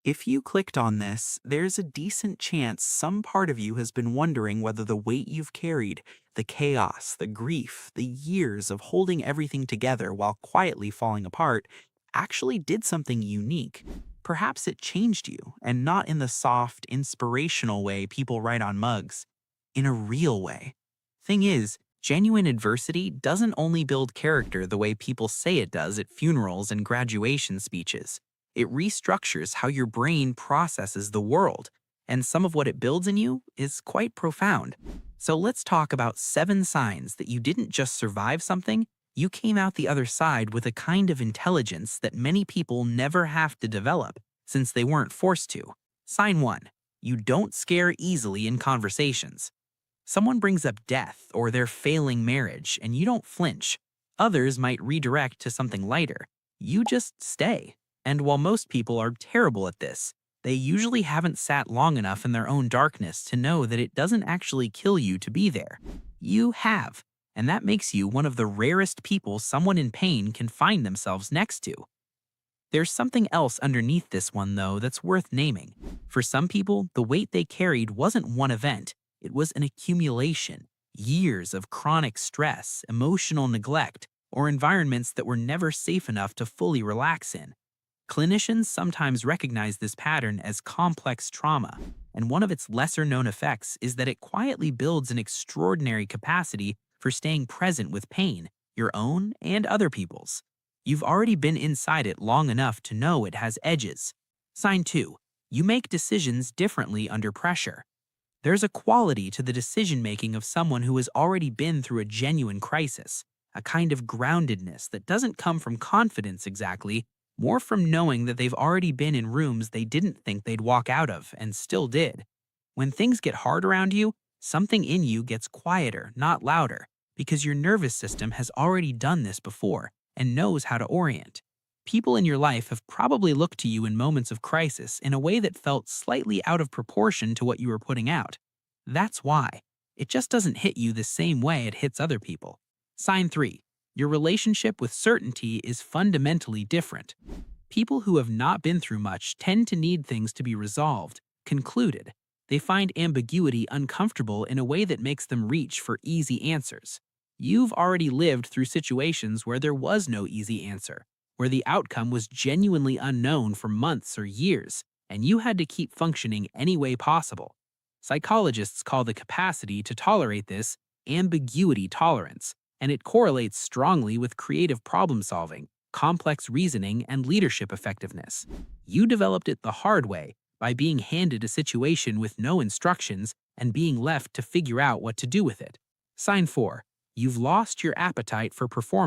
If you clicked on this, there's a decent chance some part of you has been wondering whether the weight you've carried, the chaos, the grief, the years of holding everything together while quietly falling apart, actually did something unique. Perhaps it changed you, and not in the soft, inspirational way people write on mugs, in a real way. Thing is, genuine adversity doesn't only build character the way people say it does at funerals and graduation speeches. It restructures how your brain processes the world, and some of what it builds in you is quite profound. So let's talk about 7 signs that you didn't just survive something, you came out the other side with a kind of intelligence that many people never have to develop since they weren't forced to. Sign 1. You don't scare easily in conversations. Someone brings up death or their failing marriage, and you don't flinch. Others might redirect to something lighter. You just stay. And while most people are terrible at this, they usually haven't sat long enough in their own darkness to know that it doesn't actually kill you to be there. You have, and that makes you one of the rarest people someone in pain can find themselves next to. There's something else underneath this one, though, that's worth naming. For some people, the weight they carried wasn't one event, it was an accumulation. Years of chronic stress, emotional neglect, or environments that were never safe enough to fully relax in. Clinicians sometimes recognize this pattern as complex trauma, and one of its lesser-known effects is that it quietly builds an extraordinary capacity for staying present with pain, your own and other people's. You've already been inside it long enough to know it has edges. Sign 2. You make decisions differently under pressure. There's a quality to the decision-making of someone who has already been through a genuine crisis, a kind of groundedness that doesn't come from confidence exactly, more from knowing that they've already been in rooms they didn't think they'd walk out of and still did. When things get hard around you, something in you gets quieter, not louder, because your nervous system has already done this before and knows how to orient. People in your life have probably looked to you in moments of crisis in a way that felt slightly out of proportion to what you were putting out. That's why. It just doesn't hit you the same way it hits other people. Sign 3. Your relationship with certainty is fundamentally different. People who have not been through much tend to need things to be resolved, concluded. They find ambiguity uncomfortable in a way that makes them reach for easy answers. You've already lived through situations where there was no easy answer, where the outcome was genuinely unknown for months or years, and you had to keep functioning any way possible. Psychologists call the capacity to tolerate this ambiguity tolerance, and it correlates strongly with creative problem solving, complex reasoning, and leadership effectiveness. You developed it the hard way by being handed a situation with no instructions and being left to figure out what to do with it. Sign 4. You've lost your appetite for performance.